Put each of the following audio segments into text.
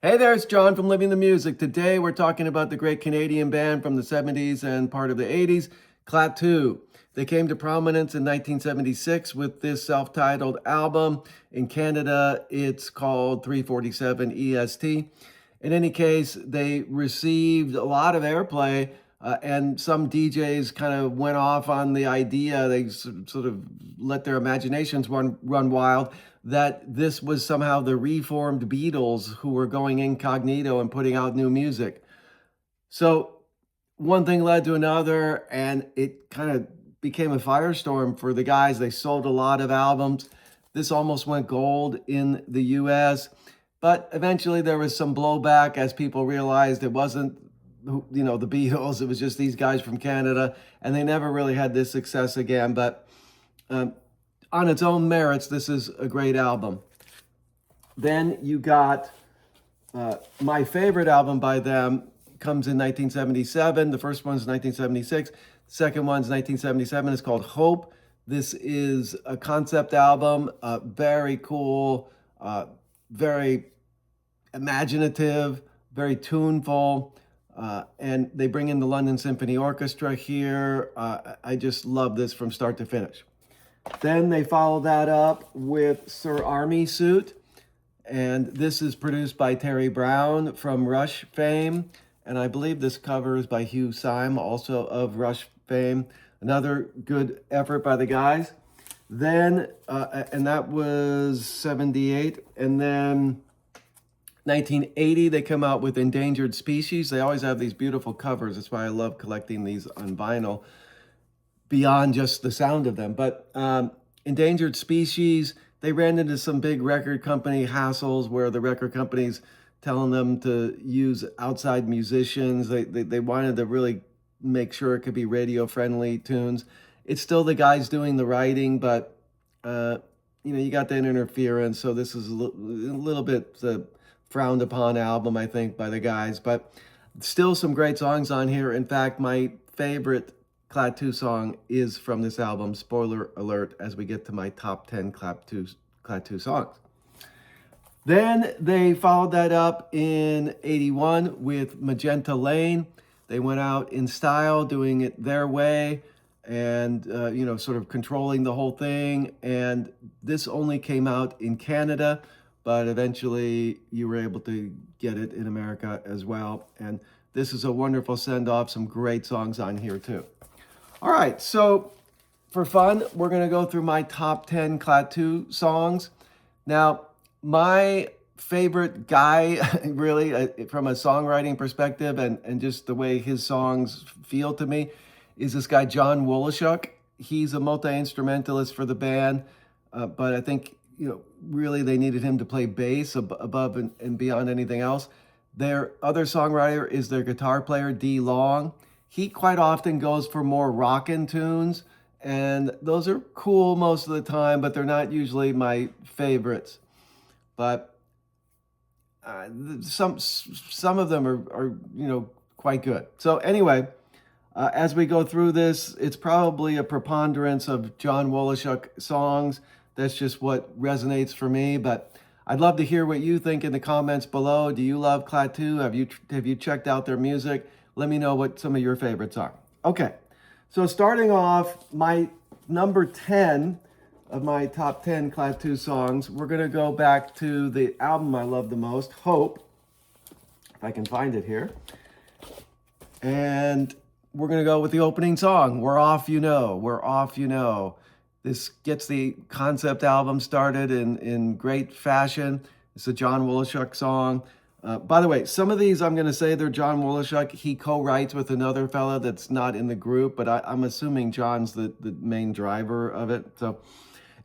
Hey there, it's John from Living the Music. Today we're talking about the great Canadian band from the 70s and part of the 80s, Klaatu. They came to prominence in 1976 with this self-titled album. In Canada, it's called 347 EST. In any case, they received a lot of airplay, and some DJs kind of went off on the idea. They sort of let their imaginations run wild that this was somehow the reformed Beatles who were going incognito and putting out new music. So one thing led to another, and it kind of became a firestorm for the guys. They sold a lot of albums. This almost went gold in the US, but eventually there was some blowback as people realized it wasn't, the Beatles. It was just these guys from Canada, and they never really had this success again. But on its own merits, this is a great album. Then you got my favorite album by them comes in 1977. The first one's 1976. The second one's 1977. It's called Hope. This is a concept album, very cool, very imaginative, very tuneful. And they bring in the London Symphony Orchestra here. I just love this from start to finish. Then they follow that up with Sir Army Suit. And this is produced by Terry Brown from Rush fame. And I believe this cover is by Hugh Syme, also of Rush fame. Another good effort by the guys. Then, and that was 78. And then 1980, they come out with Endangered Species. They always have these beautiful covers. That's why I love collecting these on vinyl, beyond just the sound of them. But Endangered Species, they ran into some big record company hassles where the record companies telling them to use outside musicians. They wanted to really make sure it could be radio-friendly tunes. It's still the guys doing the writing, but you got that interference. So this is a little bit frowned upon album, I think, by the guys. But still some great songs on here. In fact, my favorite Klaatu song is from this album. Spoiler alert as we get to my top 10 Klaatu songs. Then they followed that up in 81 with Magentalane. They went out in style, doing it their way, and sort of controlling the whole thing. And this only came out in Canada, but eventually you were able to get it in America as well. And this is a wonderful send-off. Some great songs on here too. All right, so for fun, we're going to go through my top 10 Klaatu songs. Now, my favorite guy, really, from a songwriting perspective and just the way his songs feel to me, is this guy, John Woloschuk. He's a multi-instrumentalist for the band, but I think, really they needed him to play bass above and beyond anything else. Their other songwriter is their guitar player, D. Long. He quite often goes for more rockin' tunes, and those are cool most of the time, but they're not usually my favorites. But some of them are quite good. So anyway, as we go through this, it's probably a preponderance of John Woloschuk songs. That's just what resonates for me. But I'd love to hear what you think in the comments below. Do you love Klaatu? Have you checked out their music? Let me know what some of your favorites are. Okay, so starting off, my number 10 of my top 10 Klaatu songs, we're going to go back to the album I love the most, Hope, if I can find it here. And we're going to go with the opening song, We're Off You Know, We're Off You Know. This gets the concept album started in great fashion. It's a John Woloschuk song. By the way, some of these I'm going to say they're John Woloschuk. He co-writes with another fella that's not in the group, but I'm assuming John's the main driver of it. So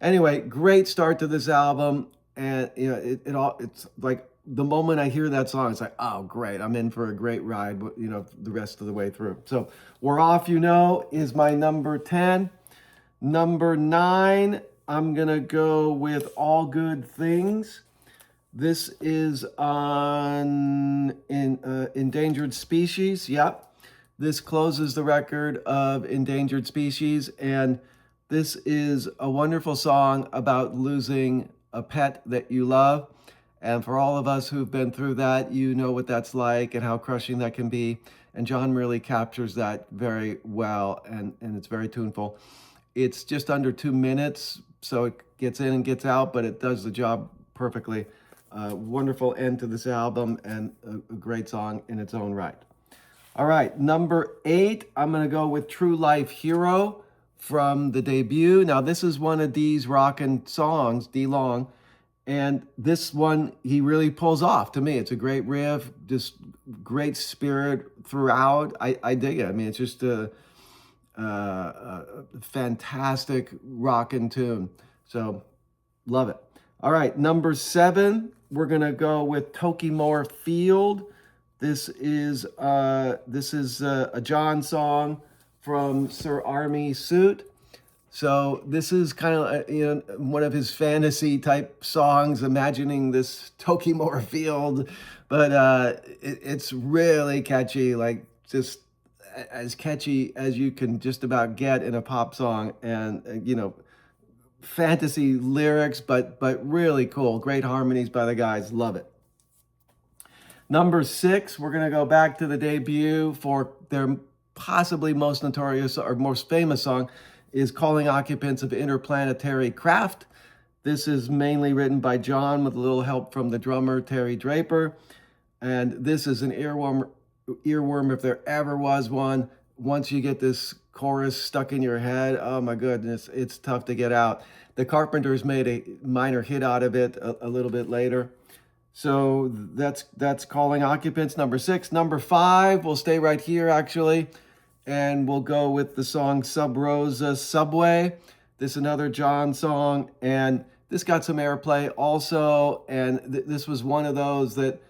anyway, great start to this album. And it's like the moment I hear that song, it's like, oh, great. I'm in for a great ride, the rest of the way through. So We're Off You Know is my number 10. Number 9, I'm going to go with All Good Things. This is on Endangered Species. Yep. This closes the record of Endangered Species. And this is a wonderful song about losing a pet that you love. And for all of us who've been through that, you know what that's like and how crushing that can be. And John really captures that very well, and it's very tuneful. It's just under 2 minutes, so it gets in and gets out, but it does the job perfectly. Wonderful end to this album, and a great song in its own right. All right, number 8, I'm going to go with True Life Hero from the debut. Now, this is one of Dee's rockin' songs, Dee Long, and this one he really pulls off to me. It's a great riff, just great spirit throughout. I dig it. I mean, it's just a fantastic rockin' tune. So, love it. All right, number 7, we're going to go with Tokimore Field. This is a John song from Sir Army Suit. So this is kind of one of his fantasy type songs, imagining this Tokimore Field, but it's really catchy, like just as catchy as you can just about get in a pop song, and fantasy lyrics, but really cool, great harmonies by the guys, love it. Number 6, we're going to go back to the debut for their possibly most notorious or most famous song, is Calling Occupants of Interplanetary Craft. This is mainly written by John with a little help from the drummer, Terry Draper. And this is an earworm if there ever was one. Once you get this chorus stuck in your head, oh my goodness, it's tough to get out. The Carpenters made a minor hit out of it a little bit later. So that's Calling Occupants, number 6. Number 5, we'll stay right here actually, and we'll go with the song Sub Rosa Subway. This is another John song, and this got some airplay also, and this was one of those that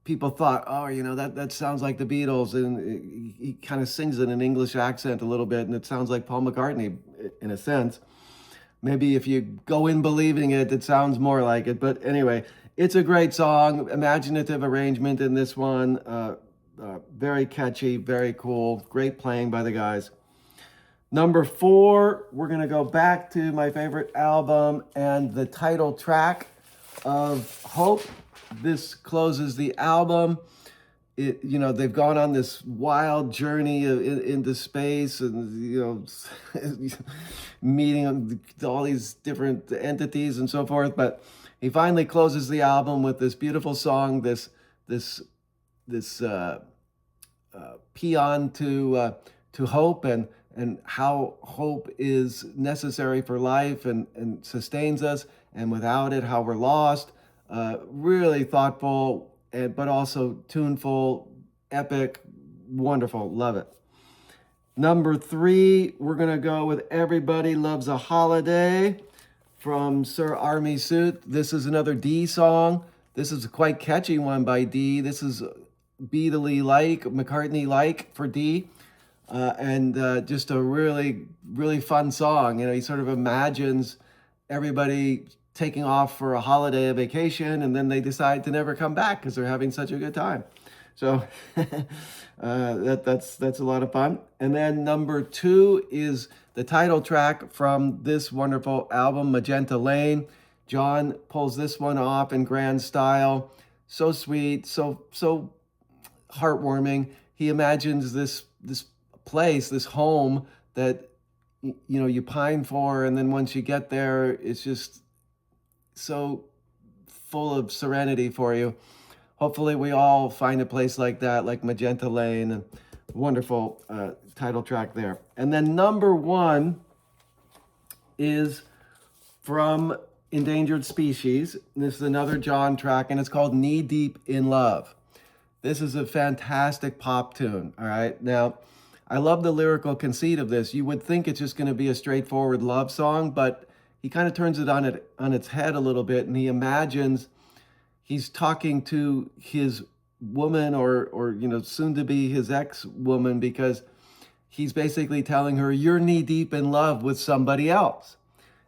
people thought, oh, that sounds like the Beatles, and he kind of sings in an English accent a little bit, and it sounds like Paul McCartney in a sense. Maybe if you go in believing it, it sounds more like it, but anyway, it's a great song, imaginative arrangement in this one, very catchy, very cool, great playing by the guys. Number 4, we're going to go back to my favorite album and the title track of Hope. This closes the album. They've gone on this wild journey into space, and meeting all these different entities and so forth, but he finally closes the album with this beautiful song, this paean to hope, and how hope is necessary for life and sustains us, and without it, how we're lost. Really thoughtful, but also tuneful, epic, wonderful, love it. Number 3, we're gonna go with Everybody Loves a Holiday from Sir Army Suit. This is another Dee song. This is a quite catchy one by Dee. This is Beatle-like, McCartney-like for Dee, and just a really, really fun song. He sort of imagines everybody taking off for a holiday, a vacation, and then they decide to never come back because they're having such a good time. So that's a lot of fun. And then number 2 is the title track from this wonderful album, Magentalane. John pulls this one off in grand style. So sweet, so heartwarming. He imagines this place, this home that you pine for, and then once you get there, it's just so full of serenity for you. Hopefully we all find a place like that, like Magentalane, and wonderful title track there. And then number 1 is from Endangered Species. This is another John track, and it's called Knee Deep in Love. This is a fantastic pop tune, all right? Now, I love the lyrical conceit of this. You would think it's just going to be a straightforward love song, but he kind of turns it on its head a little bit, and he imagines he's talking to his woman, or soon to be his ex-woman, because he's basically telling her, you're knee deep in love with somebody else.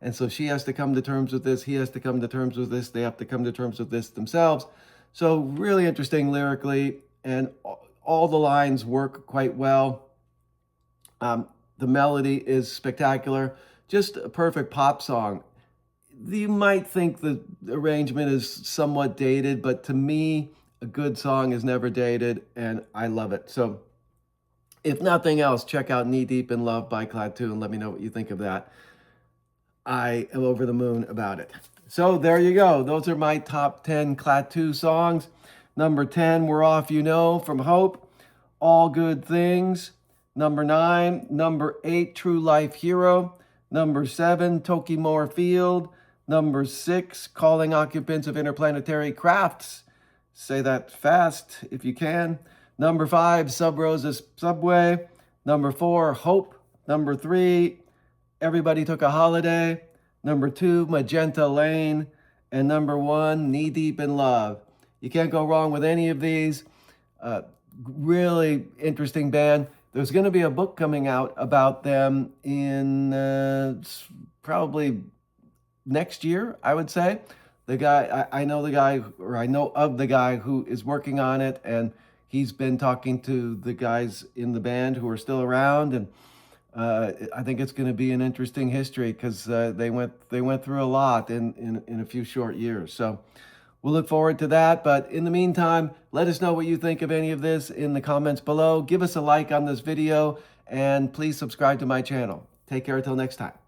And so she has to come to terms with this. He has to come to terms with this. They have to come to terms with this themselves. So really interesting lyrically, and all the lines work quite well. The melody is spectacular. Just a perfect pop song. You might think the arrangement is somewhat dated, but to me, a good song is never dated, and I love it. So if nothing else, check out Knee Deep in Love by Klaatu and let me know what you think of that. I am over the moon about it. So there you go. Those are my top 10 Klaatu songs. Number 10, We're Off You Know from Hope, All Good Things. Number 9, number 8, True Life Hero. Number 7, Tokimore Field. Number 6, Calling Occupants of Interplanetary Crafts. Say that fast if you can. Number 5, Sub Rosa's Subway. Number 4, Hope. Number 3, Everybody Took a Holiday. Number 2, Magentalane. And number 1, Knee Deep in Love. You can't go wrong with any of these. Really interesting band. There's going to be a book coming out about them in probably next year, I would say. The guy, I know the guy, or I know of the guy who is working on it, and he's been talking to the guys in the band who are still around, and I think it's going to be an interesting history because they went through a lot in a few short years. So we'll look forward to that. But in the meantime, let us know what you think of any of this in the comments below. Give us a like on this video, and please subscribe to my channel. Take care until next time.